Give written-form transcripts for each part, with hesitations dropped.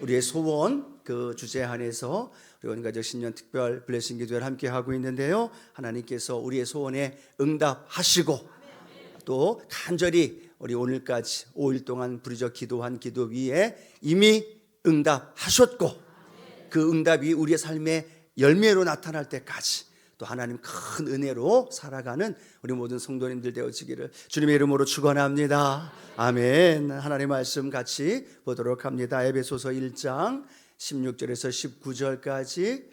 우리의 소원 그 주제 안에서 우리 온가족 신년 특별 블레싱 기도를 함께 하고 있는데요. 하나님께서 우리의 소원에 응답하시고 또 간절히 우리 오늘까지 5일 동안 부르짖어 기도한 기도 위에 이미 응답하셨고 그 응답이 우리의 삶의 열매로 나타날 때까지 또 하나님 큰 은혜로 살아가는 우리 모든 성도님들 되어지기를 주님의 이름으로 축원합니다. 아멘. 하나님의 말씀 같이 보도록 합니다. 에베소서 1장 16절에서 19절까지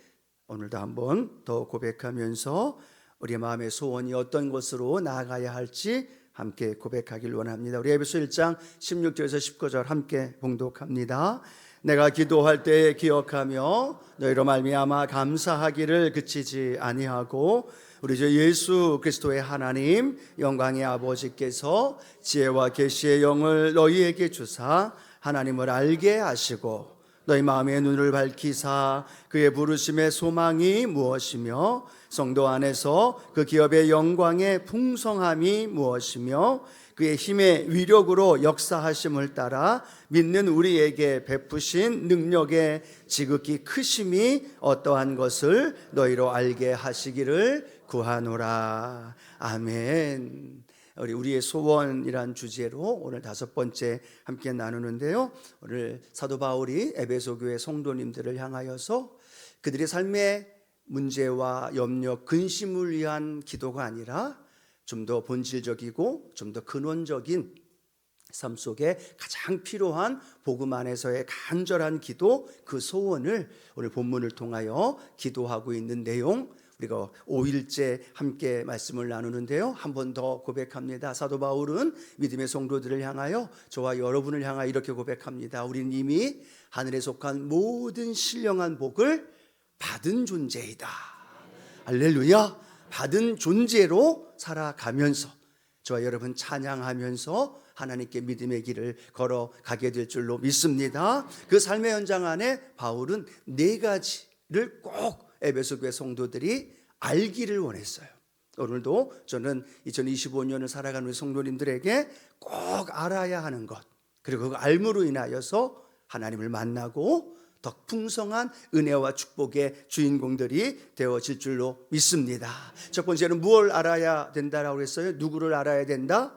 오늘도 한번 더 고백하면서 우리의 마음의 소원이 어떤 것으로 나아가야 할지 함께 고백하길 원합니다. 우리 에베소 1장 16절에서 19절 함께 봉독합니다. 내가 기도할 때 기억하며 너희로 말미암아 감사하기를 그치지 아니하고 우리 주 예수 그리스도의 하나님 영광의 아버지께서 지혜와 계시의 영을 너희에게 주사 하나님을 알게 하시고 너희 마음의 눈을 밝히사 그의 부르심의 소망이 무엇이며 성도 안에서 그 기업의 영광의 풍성함이 무엇이며 그의 힘의 위력으로 역사하심을 따라 믿는 우리에게 베푸신 능력의 지극히 크심이 어떠한 것을 너희로 알게 하시기를 구하노라. 아멘. 우리의 소원이란 주제로 오늘 5번째 함께 나누는데요. 오늘 사도 바울이 에베소 교회 성도님들을 향하여서 그들의 삶의 문제와 염려, 근심을 위한 기도가 아니라 좀 더 본질적이고 좀 더 근원적인 삶 속에 가장 필요한 복음 안에서의 간절한 기도, 그 소원을 오늘 본문을 통하여 기도하고 있는 내용, 우리가 5일째 함께 말씀을 나누는데요. 한 번 더 고백합니다. 사도 바울은 믿음의 성도들을 향하여 저와 여러분을 향하여 이렇게 고백합니다. 우리는 이미 하늘에 속한 모든 신령한 복을 받은 존재이다. 할렐루야. 받은 존재로 살아가면서 저와 여러분 찬양하면서 하나님께 믿음의 길을 걸어가게 될 줄로 믿습니다. 그 삶의 현장 안에 바울은 4가지를 꼭 에베소 교회 성도들이 알기를 원했어요. 오늘도 저는 2025년을 살아가는 우리 성도님들에게 꼭 알아야 하는 것, 그리고 그 알므로 인하여서 하나님을 만나고 더 풍성한 은혜와 축복의 주인공들이 되어질 줄로 믿습니다. 첫 번째는 무엇을 알아야 된다라고 했어요? 누구를 알아야 된다?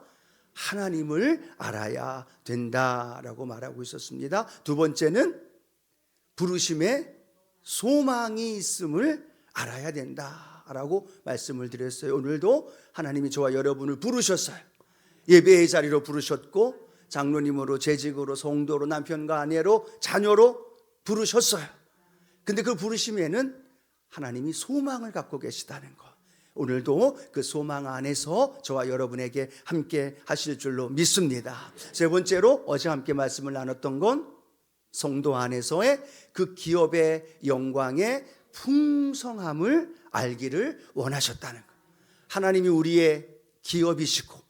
하나님을 알아야 된다라고 말하고 있었습니다. 두 번째는 부르심의 소망이 있음을 알아야 된다라고 말씀을 드렸어요. 오늘도 하나님이 저와 여러분을 부르셨어요. 예배의 자리로 부르셨고 장로님으로, 재직으로, 성도로, 남편과 아내로, 자녀로 부르셨어요. 근데 그 부르심에는 하나님이 소망을 갖고 계시다는 것, 오늘도 그 소망 안에서 저와 여러분에게 함께 하실 줄로 믿습니다. 세 번째로 어제 함께 말씀을 나눴던 건 성도 안에서의 그 기업의 영광의 풍성함을 알기를 원하셨다는 것. 하나님이 우리의 기업이시고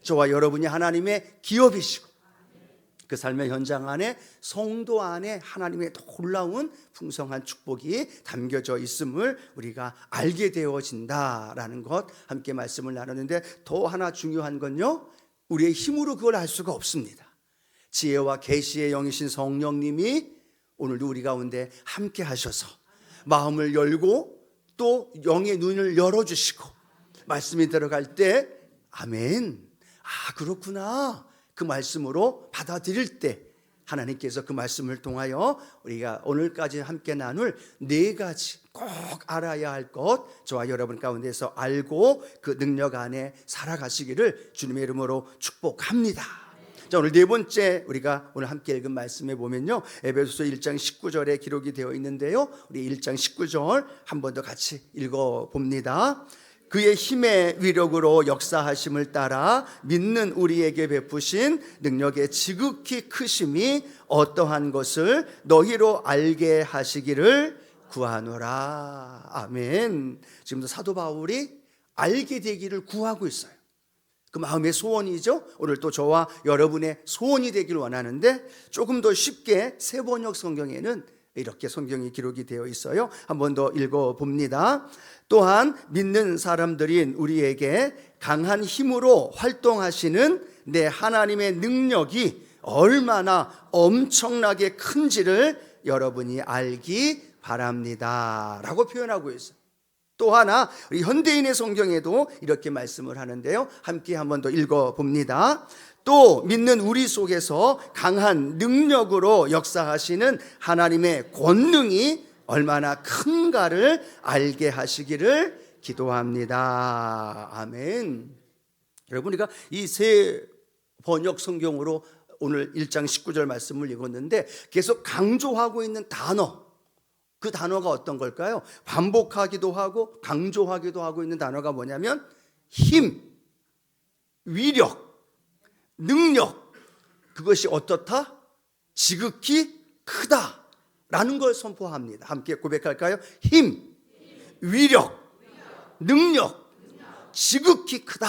저와 여러분이 하나님의 기업이시고 그 삶의 현장 안에 성도 안에 하나님의 놀라운 풍성한 축복이 담겨져 있음을 우리가 알게 되어진다라는 것 함께 말씀을 나눴는데, 더 하나 중요한 건요, 우리의 힘으로 그걸 알 수가 없습니다. 지혜와 계시의 영이신 성령님이 오늘도 우리 가운데 함께 하셔서 마음을 열고 또 영의 눈을 열어주시고 말씀이 들어갈 때 아멘, 아 그렇구나, 그 말씀으로 받아들일 때 하나님께서 그 말씀을 통하여 우리가 오늘까지 함께 나눌 4가지 꼭 알아야 할 것, 저와 여러분 가운데서 알고 그 능력 안에 살아가시기를 주님의 이름으로 축복합니다. 자, 오늘 4번째 우리가 오늘 함께 읽은 말씀에 보면요, 에베소서 1장 19절에 기록이 되어 있는데요, 우리 1장 19절 한 번 더 같이 읽어봅니다. 그의 힘의 위력으로 역사하심을 따라 믿는 우리에게 베푸신 능력의 지극히 크심이 어떠한 것을 너희로 알게 하시기를 구하노라. 아멘. 지금도 사도 바울이 알게 되기를 구하고 있어요. 그 마음의 소원이죠. 오늘 또 저와 여러분의 소원이 되기를 원하는데, 조금 더 쉽게 세번역 성경에는 이렇게 성경이 기록이 되어 있어요. 한 번 더 읽어봅니다. 또한 믿는 사람들인 우리에게 강한 힘으로 활동하시는 내 하나님의 능력이 얼마나 엄청나게 큰지를 여러분이 알기 바랍니다 라고 표현하고 있어요. 또 하나 우리 현대인의 성경에도 이렇게 말씀을 하는데요, 함께 한번 더 읽어봅니다. 또 믿는 우리 속에서 강한 능력으로 역사하시는 하나님의 권능이 얼마나 큰가를 알게 하시기를 기도합니다. 아멘. 여러분, 우리가 이 세 번역 성경으로 오늘 1장 19절 말씀을 읽었는데 계속 강조하고 있는 단어, 그 단어가 어떤 걸까요? 반복하기도 하고 강조하기도 하고 있는 단어가 뭐냐면 힘, 위력, 능력, 그것이 어떻다? 지극히 크다라는 걸 선포합니다. 함께 고백할까요? 힘, 위력, 능력, 지극히 크다.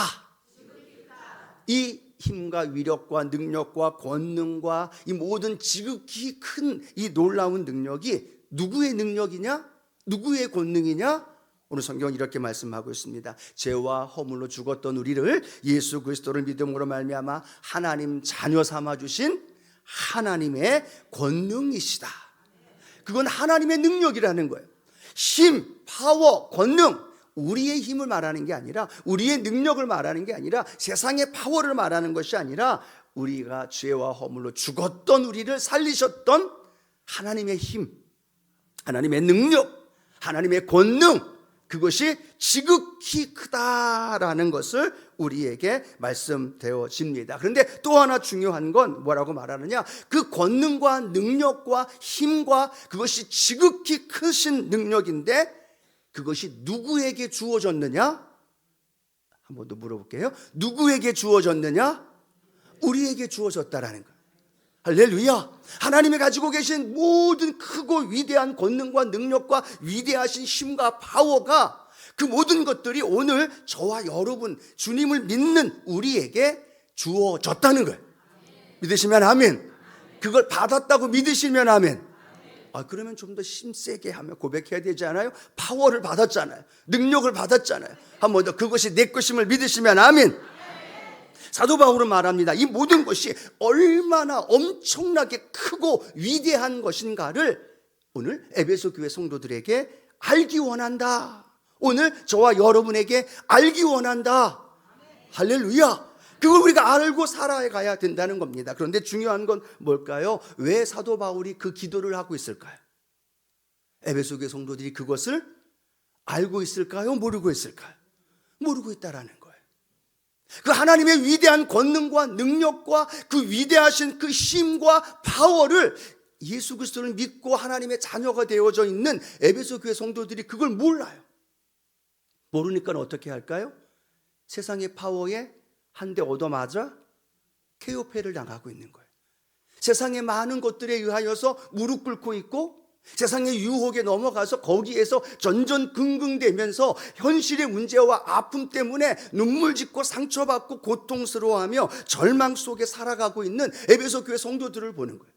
이 힘과 위력과 능력과 권능과 이 모든 지극히 큰 이 놀라운 능력이 누구의 능력이냐? 누구의 권능이냐? 오늘 성경은 이렇게 말씀하고 있습니다. 죄와 허물로 죽었던 우리를 예수 그리스도를 믿음으로 말미암아 하나님 자녀 삼아 주신 하나님의 권능이시다. 그건 하나님의 능력이라는 거예요. 힘, 파워, 권능, 우리의 힘을 말하는 게 아니라, 우리의 능력을 말하는 게 아니라, 세상의 파워를 말하는 것이 아니라, 우리가 죄와 허물로 죽었던 우리를 살리셨던 하나님의 힘, 하나님의 능력, 하나님의 권능, 그것이 지극히 크다라는 것을 우리에게 말씀되어집니다. 그런데 또 하나 중요한 건 뭐라고 말하느냐? 그 권능과 능력과 힘과 그것이 지극히 크신 능력인데 그것이 누구에게 주어졌느냐? 한 번 더 물어볼게요. 누구에게 주어졌느냐? 우리에게 주어졌다라는 거예요. 할렐루야. 하나님이 가지고 계신 모든 크고 위대한 권능과 능력과 위대하신 힘과 파워가, 그 모든 것들이 오늘 저와 여러분, 주님을 믿는 우리에게 주어졌다는 거예요. 믿으시면 아멘. 그걸 받았다고 믿으시면 아멘. 그러면 좀 더 힘세게 하며 고백해야 되지 않아요? 파워를 받았잖아요. 능력을 받았잖아요. 한 번 더 그것이 내 것임을 믿으시면 아멘. 사도 바울은 말합니다. 이 모든 것이 얼마나 엄청나게 크고 위대한 것인가를 오늘 에베소 교회 성도들에게 알기 원한다. 오늘 저와 여러분에게 알기 원한다. 할렐루야. 그걸 우리가 알고 살아가야 된다는 겁니다. 그런데 중요한 건 뭘까요? 왜 사도 바울이 그 기도를 하고 있을까요? 에베소 교회 성도들이 그것을 알고 있을까요? 모르고 있을까요? 모르고 있다라는 거예요. 그 하나님의 위대한 권능과 능력과 그 위대하신 그 힘과 파워를 예수 그리스도를 믿고 하나님의 자녀가 되어져 있는 에베소 교회 성도들이 그걸 몰라요. 모르니까 어떻게 할까요? 세상의 파워에 한 대 얻어맞아 KO패를 당하고 있는 거예요. 세상의 많은 것들에 의하여서 무릎 꿇고 있고 세상의 유혹에 넘어가서 거기에서 전전긍긍대면서 현실의 문제와 아픔 때문에 눈물 짓고 상처받고 고통스러워하며 절망 속에 살아가고 있는 에베소 교회 성도들을 보는 거예요.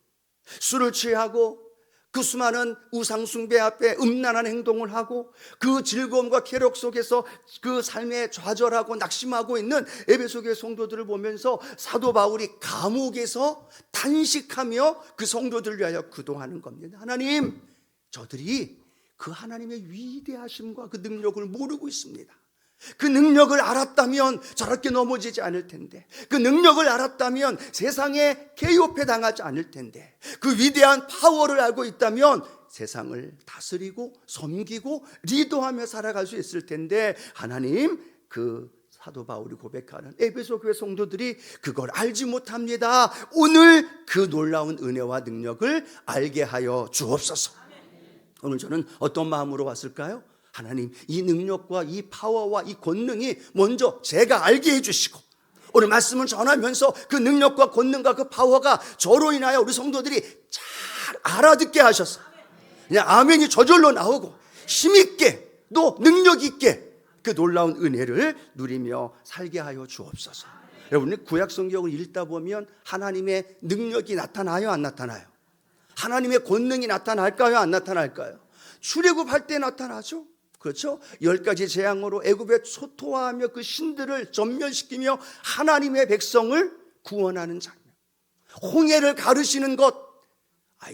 술을 취하고 그 수많은 우상 숭배 앞에 음란한 행동을 하고 그 즐거움과 쾌락 속에서 그 삶에 좌절하고 낙심하고 있는 에베소 교회 성도들을 보면서 사도 바울이 감옥에서 탄식하며 그 성도들을 위하여 기도하는 겁니다. 하나님, 저들이 그 하나님의 위대하심과 그 능력을 모르고 있습니다. 그 능력을 알았다면 저렇게 넘어지지 않을 텐데, 그 능력을 알았다면 세상에 KO패 당하지 않을 텐데, 그 위대한 파워를 알고 있다면 세상을 다스리고 섬기고 리더하며 살아갈 수 있을 텐데, 하나님, 그 사도 바울이 고백하는 에베소 교회 성도들이 그걸 알지 못합니다. 오늘 그 놀라운 은혜와 능력을 알게 하여 주옵소서. 오늘 저는 어떤 마음으로 왔을까요? 하나님, 이 능력과 이 파워와 이 권능이 먼저 제가 알게 해주시고, 오늘 말씀을 전하면서 그 능력과 권능과 그 파워가 저로 인하여 우리 성도들이 잘 알아듣게 하셔서 그냥 아멘이 저절로 나오고 힘있게 또 능력있게 그 놀라운 은혜를 누리며 살게 하여 주옵소서. 여러분, 구약 성경을 읽다 보면 하나님의 능력이 나타나요, 안 나타나요? 하나님의 권능이 나타날까요, 안 나타날까요? 출애굽할 때 나타나죠. 그렇죠? 10가지 재앙으로 애굽에 소토하며 그 신들을 전멸시키며 하나님의 백성을 구원하는 장면. 홍해를 가르시는 것,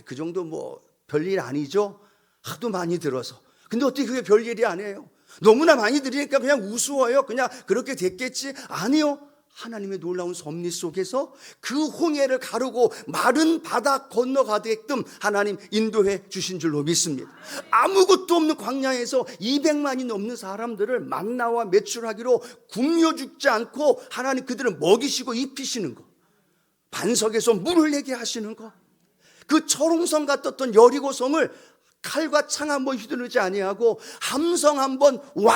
그 정도 뭐 별일 아니죠. 하도 많이 들어서. 근데 어떻게 그게 별일이 아니에요? 너무나 많이 들으니까 그냥 우스워요. 그냥 그렇게 됐겠지. 아니요. 하나님의 놀라운 섭리 속에서 그 홍해를 가르고 마른 바다 건너가게끔 하나님 인도해 주신 줄로 믿습니다. 아무것도 없는 광야에서 200만이 넘는 사람들을 만나와 매출하기로 굶겨 죽지 않고 하나님 그들을 먹이시고 입히시는 것, 반석에서 물을 내게 하시는 것, 그 철옹성 같았던 여리고성을 칼과 창 한번 휘두르지 아니하고 함성 한번 와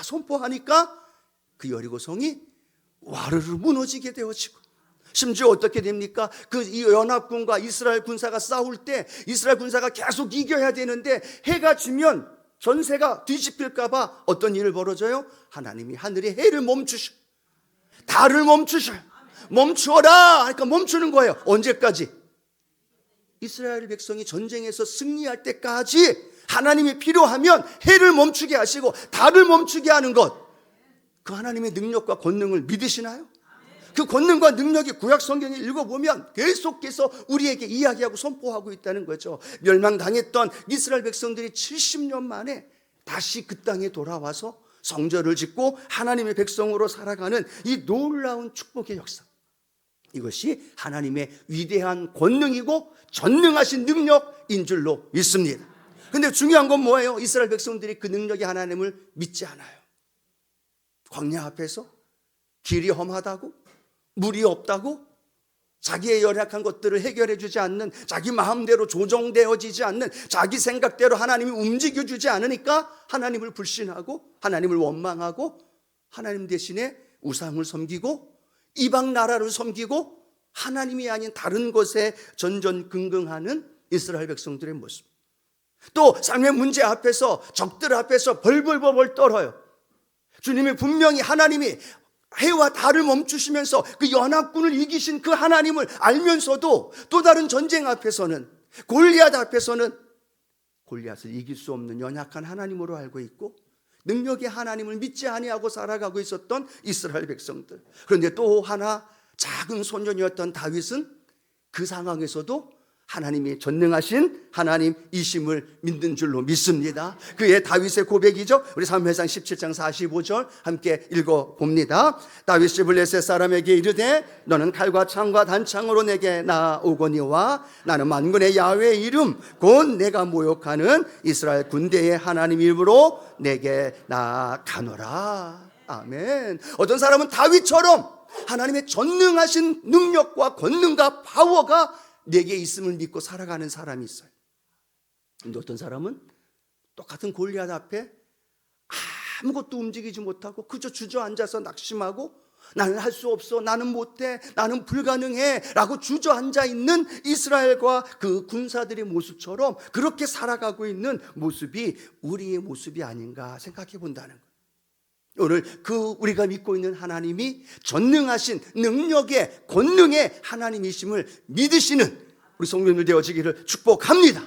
선포하니까 그 여리고성이 와르르 무너지게 되어지고, 심지어 어떻게 됩니까? 이 연합군과 이스라엘 군사가 싸울 때 이스라엘 군사가 계속 이겨야 되는데 해가 지면 전세가 뒤집힐까 봐 어떤 일을 벌어져요? 하나님이 하늘의 해를 멈추셔, 달을 멈추셔. 멈추어라 하니까 멈추는 거예요. 언제까지? 이스라엘 백성이 전쟁에서 승리할 때까지 하나님이 필요하면 해를 멈추게 하시고 달을 멈추게 하는 것, 그 하나님의 능력과 권능을 믿으시나요? 그 권능과 능력이 구약 성경에 읽어보면 계속해서 우리에게 이야기하고 선포하고 있다는 거죠. 멸망당했던 이스라엘 백성들이 70년 만에 다시 그 땅에 돌아와서 성전을 짓고 하나님의 백성으로 살아가는 이 놀라운 축복의 역사, 이것이 하나님의 위대한 권능이고 전능하신 능력인 줄로 믿습니다. 근데 중요한 건 뭐예요? 이스라엘 백성들이 그 능력의 하나님을 믿지 않아요. 광야 앞에서 길이 험하다고, 물이 없다고, 자기의 연약한 것들을 해결해 주지 않는, 자기 마음대로 조정되어지지 않는, 자기 생각대로 하나님이 움직여주지 않으니까 하나님을 불신하고 하나님을 원망하고 하나님 대신에 우상을 섬기고 이방 나라를 섬기고 하나님이 아닌 다른 것에 전전긍긍하는 이스라엘 백성들의 모습, 또 삶의 문제 앞에서, 적들 앞에서 벌벌벌 떨어요. 주님이 분명히 하나님이 해와 달을 멈추시면서 그 연합군을 이기신 그 하나님을 알면서도 또 다른 전쟁 앞에서는, 골리앗 앞에서는 골리앗을 이길 수 없는 연약한 하나님으로 알고 있고 능력의 하나님을 믿지 아니하고 살아가고 있었던 이스라엘 백성들. 그런데 또 하나 작은 소년이었던 다윗은 그 상황에서도 하나님이 전능하신 하나님이심을 믿는 줄로 믿습니다. 그의 다윗의 고백이죠. 우리 사무엘상 17장 45절 함께 읽어봅니다. 다윗이 블레셋 사람에게 이르되 너는 칼과 창과 단창으로 내게 나오거니와 나는 만군의 야훼의 이름 곧 내가 모욕하는 이스라엘 군대의 하나님 이름으로 내게 나아가노라. 아멘. 어떤 사람은 다윗처럼 하나님의 전능하신 능력과 권능과 파워가 내게 있음을 믿고 살아가는 사람이 있어요. 근데 어떤 사람은 똑같은 골리앗 앞에 아무것도 움직이지 못하고 그저 주저앉아서 낙심하고 나는 할 수 없어, 나는 못해, 나는 불가능해 라고 주저앉아 있는 이스라엘과 그 군사들의 모습처럼 그렇게 살아가고 있는 모습이 우리의 모습이 아닌가 생각해 본다는 거예요. 오늘 우리가 믿고 있는 하나님이 전능하신 능력의 권능의 하나님이심을 믿으시는 우리 성도님들 되어지기를 축복합니다.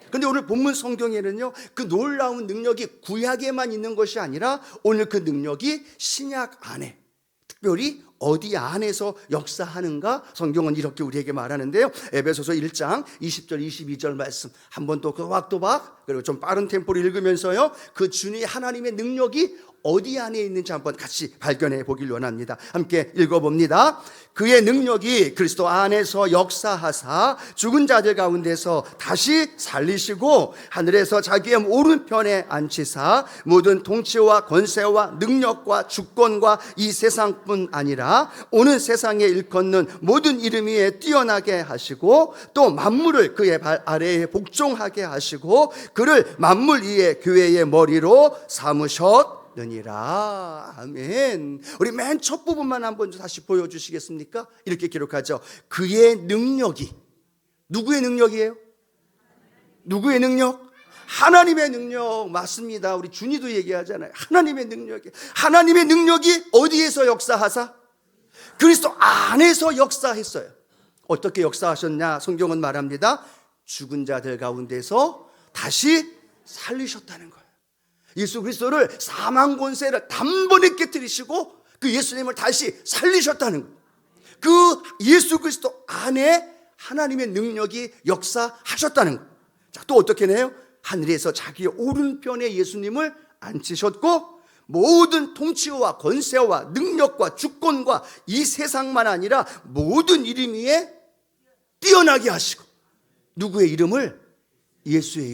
그런데 오늘 본문 성경에는요, 그 놀라운 능력이 구약에만 있는 것이 아니라 오늘 그 능력이 신약 안에, 특별히 어디 안에서 역사하는가 성경은 이렇게 우리에게 말하는데요. 에베소서 1장 20절 22절 말씀 한번 또 또박또박 그리고 좀 빠른 템포로 읽으면서요, 그 주님의 하나님의 능력이 어디 안에 있는지 한번 같이 발견해 보길 원합니다. 함께 읽어봅니다. 그의 능력이 그리스도 안에서 역사하사 죽은 자들 가운데서 다시 살리시고 하늘에서 자기의 오른편에 앉히사 모든 통치와 권세와 능력과 주권과 이 세상뿐 아니라 오는 세상에 일컫는 모든 이름 위에 뛰어나게 하시고 또 만물을 그의 발 아래에 복종하게 하시고 그를 만물 위에 교회의 머리로 삼으셨 느니라. 아멘. 우리 맨 첫 부분만 한번 다시 보여주시겠습니까? 이렇게 기록하죠. 그의 능력이, 누구의 능력이에요? 누구의 능력? 하나님의 능력. 맞습니다. 우리 준이도 얘기하잖아요. 하나님의 능력이. 하나님의 능력이 어디에서 역사하사? 그리스도 안에서 역사했어요. 어떻게 역사하셨냐? 성경은 말합니다. 죽은 자들 가운데서 다시 살리셨다는 거예요. 예수 그리스도를 사망 권세를 단번에 깨뜨리시고 그 예수님을 다시 살리셨다는 거예요. 그 예수 그리스도 안에 하나님의 능력이 역사하셨다는 거예요. 자, 또 어떻게 해요? 하늘에서 자기 오른편에 예수님을 앉히셨고 모든 통치와 권세와 능력과 주권과 이 세상만 아니라 모든 이름 위에 뛰어나게 하시고, 누구의 이름을? 예수의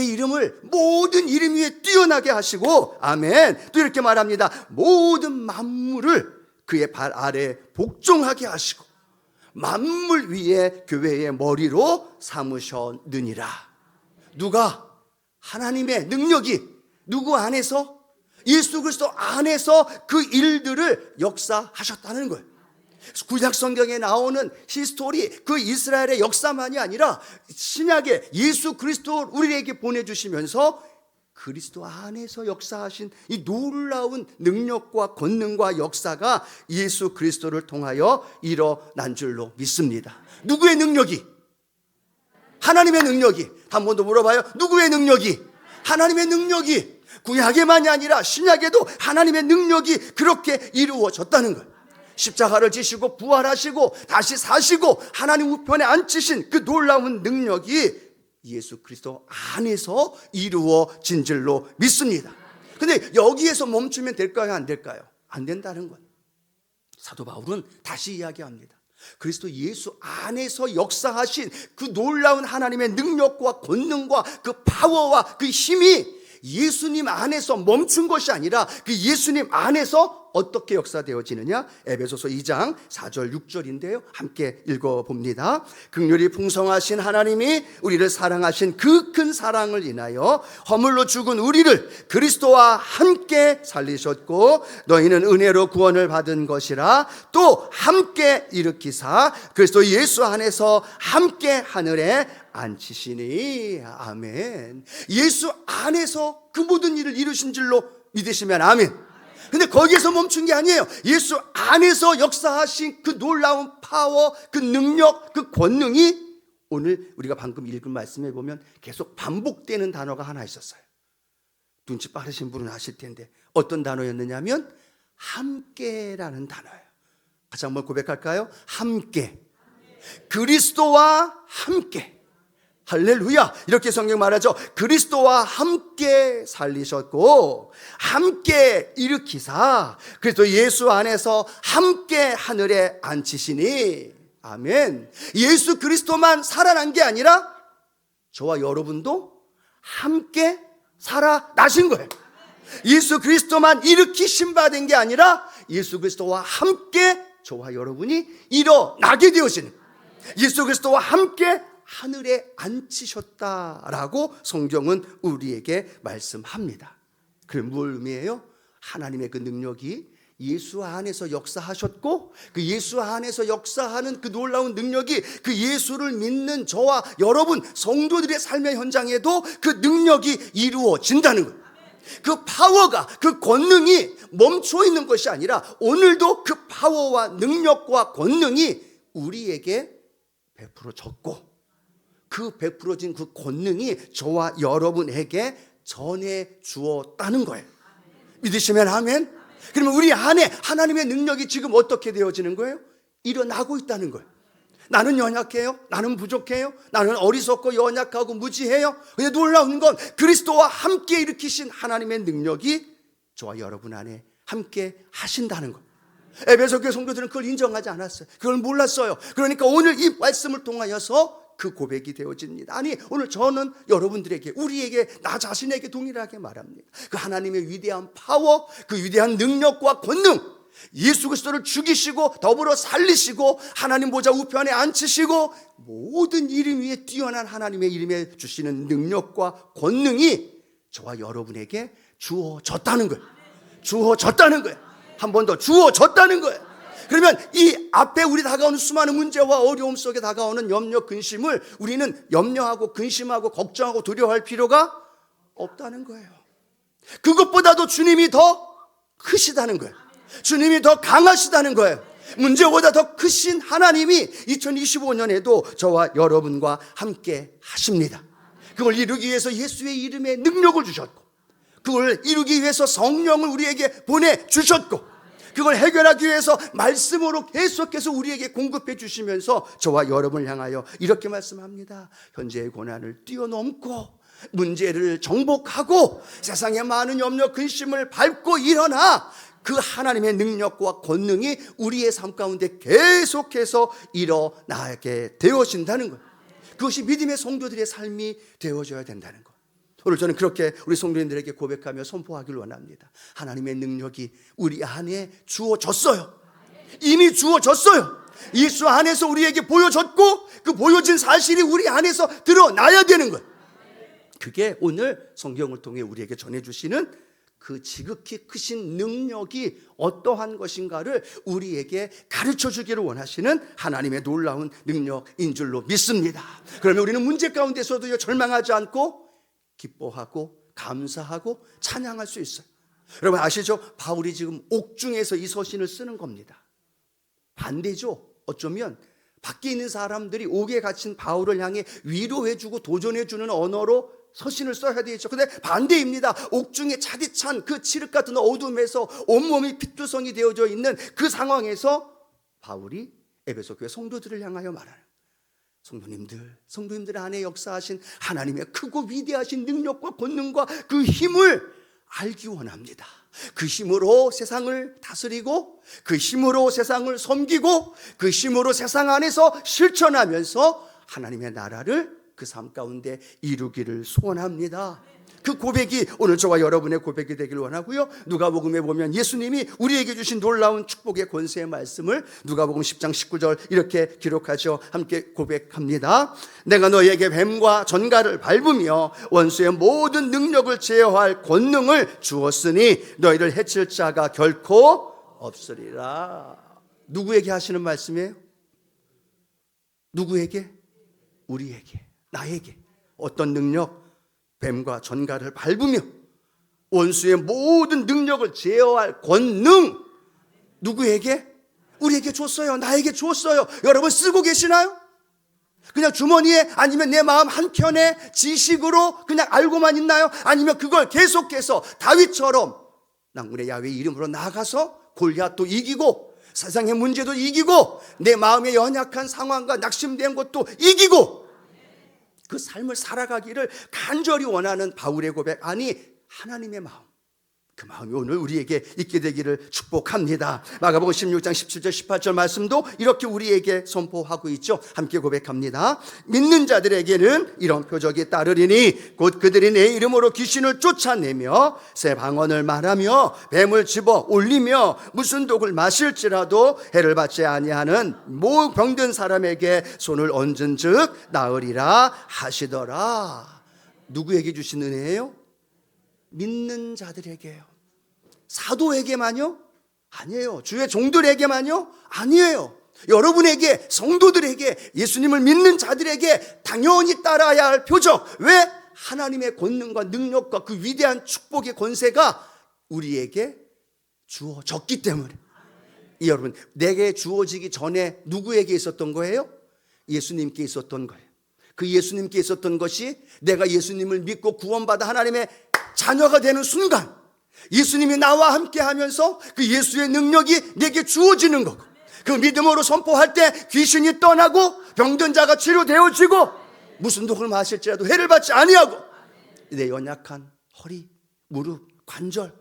이름을 모든 이름 위에 뛰어나게 하시고, 아멘. 또 이렇게 말합니다. 모든 만물을 그의 발 아래 복종하게 하시고 만물 위에 교회의 머리로 삼으셨느니라. 누가? 하나님의 능력이 누구 안에서? 예수 그리스도 안에서 그 일들을 역사하셨다는 거예요. 구약 성경에 나오는 히스토리, 그 이스라엘의 역사만이 아니라 신약에 예수 그리스도 우리에게 보내주시면서 그리스도 안에서 역사하신 이 놀라운 능력과 권능과 역사가 예수 그리스도를 통하여 일어난 줄로 믿습니다. 누구의 능력이? 하나님의 능력이. 한 번 더 물어봐요. 누구의 능력이? 하나님의 능력이. 구약에만이 아니라 신약에도 하나님의 능력이 그렇게 이루어졌다는 거예요. 십자가를 지시고 부활하시고 다시 사시고 하나님 우편에 앉히신 그 놀라운 능력이 예수 그리스도 안에서 이루어진 줄로 믿습니다. 근데 여기에서 멈추면 될까요? 안 될까요? 안 된다는 거예요. 사도 바울은 다시 이야기합니다. 그리스도 예수 안에서 역사하신 그 놀라운 하나님의 능력과 권능과 그 파워와 그 힘이 예수님 안에서 멈춘 것이 아니라 그 예수님 안에서 어떻게 역사되어지느냐? 에베소서 2장 4절 6절인데요. 함께 읽어봅니다. 긍휼이 풍성하신 하나님이 우리를 사랑하신 그 큰 사랑을 인하여 허물로 죽은 우리를 그리스도와 함께 살리셨고 너희는 은혜로 구원을 받은 것이라 또 함께 일으키사 그리스도 예수 안에서 함께 하늘에 앉히시니. 아멘. 예수 안에서 그 모든 일을 이루신 줄로 믿으시면 아멘. 근데 거기에서 멈춘 게 아니에요. 예수 안에서 역사하신 그 놀라운 파워, 그 능력, 그 권능이 오늘 우리가 방금 읽은 말씀에 보면 계속 반복되는 단어가 하나 있었어요. 눈치 빠르신 분은 아실 텐데 어떤 단어였느냐면 함께라는 단어예요. 같이 한번 고백할까요? 함께. 그리스도와 함께. 할렐루야. 이렇게 성경 말하죠. 그리스도와 함께 살리셨고 함께 일으키사 그리스도 예수 안에서 함께 하늘에 앉히시니. 아멘. 예수 그리스도만 살아난 게 아니라 저와 여러분도 함께 살아나신 거예요. 예수 그리스도만 일으키신 바 된 게 아니라 예수 그리스도와 함께 저와 여러분이 일어나게 되어지는, 예수 그리스도와 함께 하늘에 앉히셨다라고 성경은 우리에게 말씀합니다. 그럼 뭘 의미해요? 하나님의 그 능력이 예수 안에서 역사하셨고 그 예수 안에서 역사하는 그 놀라운 능력이 그 예수를 믿는 저와 여러분 성도들의 삶의 현장에도 그 능력이 이루어진다는 거예요. 그 파워가, 그 권능이 멈춰 있는 것이 아니라 오늘도 그 파워와 능력과 권능이 우리에게 베풀어졌고 그 베풀어진 그 권능이 저와 여러분에게 전해 주었다는 거예요. 믿으시면 아멘. 그러면 우리 안에 하나님의 능력이 지금 어떻게 되어지는 거예요? 일어나고 있다는 거예요. 나는 연약해요. 나는 부족해요. 나는 어리석고 연약하고 무지해요. 근데 놀라운 건 그리스도와 함께 일으키신 하나님의 능력이 저와 여러분 안에 함께 하신다는 것. 에베소 교회 성도들은 그걸 인정하지 않았어요. 그걸 몰랐어요. 그러니까 오늘 이 말씀을 통하여서 그 고백이 되어집니다. 아니, 오늘 저는 여러분들에게, 우리에게, 나 자신에게 동일하게 말합니다. 그 하나님의 위대한 파워, 그 위대한 능력과 권능, 예수 그리스도를 죽이시고 더불어 살리시고 하나님 보좌 우편에 앉히시고 모든 이름 위에 뛰어난 하나님의 이름에 주시는 능력과 권능이 저와 여러분에게 주어졌다는 거예요. 주어졌다는 거예요. 한 번 더 주어졌다는 거예요. 그러면 이 앞에 우리 다가오는 수많은 문제와 어려움 속에 다가오는 염려, 근심을 우리는 염려하고 근심하고 걱정하고 두려워할 필요가 없다는 거예요. 그것보다도 주님이 더 크시다는 거예요. 주님이 더 강하시다는 거예요. 문제보다 더 크신 하나님이 2025년에도 저와 여러분과 함께 하십니다. 그걸 이루기 위해서 예수의 이름에 능력을 주셨고 그걸 이루기 위해서 성령을 우리에게 보내주셨고 그걸 해결하기 위해서 말씀으로 계속해서 우리에게 공급해 주시면서 저와 여러분을 향하여 이렇게 말씀합니다. 현재의 고난을 뛰어넘고 문제를 정복하고 세상의 많은 염려 근심을 밟고 일어나 그 하나님의 능력과 권능이 우리의 삶 가운데 계속해서 일어나게 되어진다는 것. 그것이 믿음의 성도들의 삶이 되어져야 된다는 것. 오늘 저는 그렇게 우리 성도님들에게 고백하며 선포하기를 원합니다. 하나님의 능력이 우리 안에 주어졌어요. 이미 주어졌어요. 예수 안에서 우리에게 보여졌고 그 보여진 사실이 우리 안에서 드러나야 되는 것. 그게 오늘 성경을 통해 우리에게 전해주시는 그 지극히 크신 능력이 어떠한 것인가를 우리에게 가르쳐 주기를 원하시는 하나님의 놀라운 능력인 줄로 믿습니다. 그러면 우리는 문제 가운데서도 절망하지 않고 기뻐하고 감사하고 찬양할 수 있어요. 여러분 아시죠? 바울이 지금 옥중에서 이 서신을 쓰는 겁니다. 반대죠. 어쩌면 밖에 있는 사람들이 옥에 갇힌 바울을 향해 위로해주고 도전해주는 언어로 서신을 써야 되겠죠. 근데 반대입니다. 옥중에 차디찬 그 칠흑 같은 어둠에서 온몸이 피투성이 되어져 있는 그 상황에서 바울이 에베소 교회 성도들을 향하여 말하는, 성도님들 안에 역사하신 하나님의 크고 위대하신 능력과 권능과 그 힘을 알기 원합니다. 그 힘으로 세상을 다스리고 그 힘으로 세상을 섬기고 그 힘으로 세상 안에서 실천하면서 하나님의 나라를 그 삶 가운데 이루기를 소원합니다. 그 고백이 오늘 저와 여러분의 고백이 되길 원하고요. 누가복음에 보면 예수님이 우리에게 주신 놀라운 축복의 권세의 말씀을 누가복음 10장 19절 이렇게 기록하죠. 함께 고백합니다. 내가 너희에게 뱀과 전갈을 밟으며 원수의 모든 능력을 제어할 권능을 주었으니 너희를 해칠 자가 결코 없으리라. 누구에게 하시는 말씀이에요? 누구에게? 우리에게, 나에게. 어떤 능력? 뱀과 전갈을 밟으며 원수의 모든 능력을 제어할 권능. 누구에게? 우리에게 줬어요. 나에게 줬어요. 여러분 쓰고 계시나요? 그냥 주머니에 아니면 내 마음 한켠에 지식으로 그냥 알고만 있나요? 아니면 그걸 계속해서 다윗처럼 낭군의 야훼 이름으로 나가서 골리앗도 이기고 세상의 문제도 이기고 내 마음의 연약한 상황과 낙심된 것도 이기고 그 삶을 살아가기를 간절히 원하는 바울의 고백, 아니 하나님의 마음, 그 마음이 오늘 우리에게 있게 되기를 축복합니다. 마가복음 16장 17절 18절 말씀도 이렇게 우리에게 선포하고 있죠. 함께 고백합니다. 믿는 자들에게는 이런 표적이 따르리니 곧 그들이 내 이름으로 귀신을 쫓아내며 새 방언을 말하며 뱀을 집어 올리며 무슨 독을 마실지라도 해를 받지 아니하는 모 병든 사람에게 손을 얹은 즉 나으리라 하시더라. 누구에게 주신 은혜예요? 믿는 자들에게요. 사도에게만요? 아니에요. 주의 종들에게만요? 아니에요. 여러분에게, 성도들에게, 예수님을 믿는 자들에게 당연히 따라야 할 표적. 왜? 하나님의 권능과 능력과 그 위대한 축복의 권세가 우리에게 주어졌기 때문에. 여러분, 내게 주어지기 전에 누구에게 있었던 거예요? 예수님께 있었던 거예요. 그 예수님께 있었던 것이 내가 예수님을 믿고 구원받아 하나님의 자녀가 되는 순간 예수님이 나와 함께 하면서 그 예수의 능력이 내게 주어지는 거고, 그 믿음으로 선포할 때 귀신이 떠나고 병든 자가 치료되어지고 무슨 독을 마실지라도 해를 받지 아니하고 내 연약한 허리, 무릎, 관절,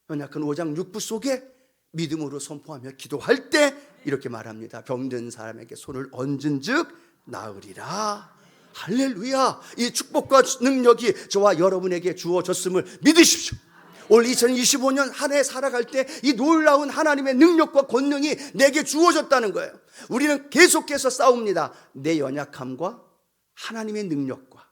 연약한 오장 육부 속에 믿음으로 선포하며 기도할 때 이렇게 말합니다. 병든 사람에게 손을 얹은 즉 나으리라. 할렐루야. 이 축복과 능력이 저와 여러분에게 주어졌음을 믿으십시오. 올 2025년 한 해 살아갈 때 이 놀라운 하나님의 능력과 권능이 내게 주어졌다는 거예요. 우리는 계속해서 싸웁니다. 내 연약함과 하나님의 능력과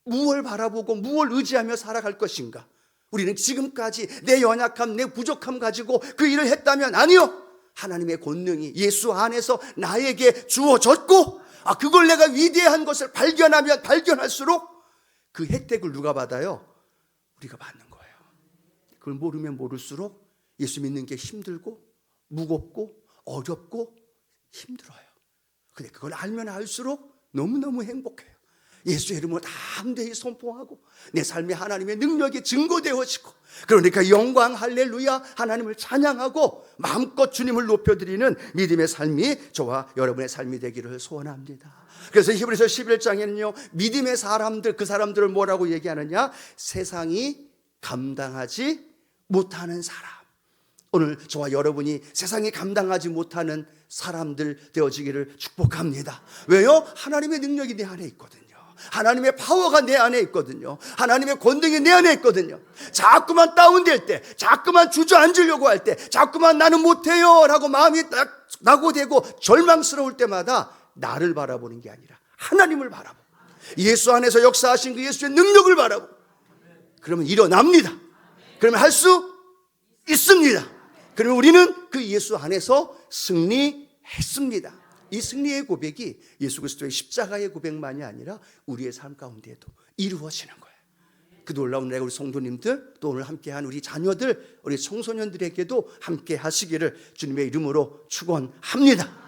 무엇을 바라보고 무엇을 의지하며 살아갈 것인가. 우리는 지금까지 내 연약함, 내 부족함 가지고 그 일을 했다면 아니요. 하나님의 권능이 예수 안에서 나에게 주어졌고 그걸 내가 위대한 것을 발견하면 발견할수록 그 혜택을 누가 받아요? 우리가 받는 거예요. 그걸 모르면 모를수록 예수 믿는 게 힘들고 무겁고 어렵고 힘들어요. 근데 그걸 알면 알수록 너무너무 행복해요. 예수의 이름으로 담대히 선포하고 내 삶에 하나님의 능력이 증거되어지고, 그러니까 영광 할렐루야 하나님을 찬양하고 마음껏 주님을 높여드리는 믿음의 삶이 저와 여러분의 삶이 되기를 소원합니다. 그래서 히브리서 11장에는요 믿음의 사람들, 그 사람들을 뭐라고 얘기하느냐, 세상이 감당하지 못하는 사람. 오늘 저와 여러분이 세상이 감당하지 못하는 사람들 되어지기를 축복합니다. 왜요? 하나님의 능력이 내 안에 있거든요. 하나님의 파워가 내 안에 있거든요. 하나님의 권능이 내 안에 있거든요. 자꾸만 다운될 때, 자꾸만 주저앉으려고 할 때, 자꾸만 나는 못해요 라고 마음이 낙오되고 절망스러울 때마다 나를 바라보는 게 아니라 하나님을 바라보고 예수 안에서 역사하신 그 예수의 능력을 바라보고, 그러면 일어납니다. 그러면 할 수 있습니다. 그러면 우리는 그 예수 안에서 승리했습니다. 이 승리의 고백이 예수 그리스도의 십자가의 고백만이 아니라 우리의 삶 가운데에도 이루어지는 거예요. 그 놀라운 은혜가 우리 성도님들, 또 오늘 함께한 우리 자녀들, 우리 청소년들에게도 함께 하시기를 주님의 이름으로 축원합니다.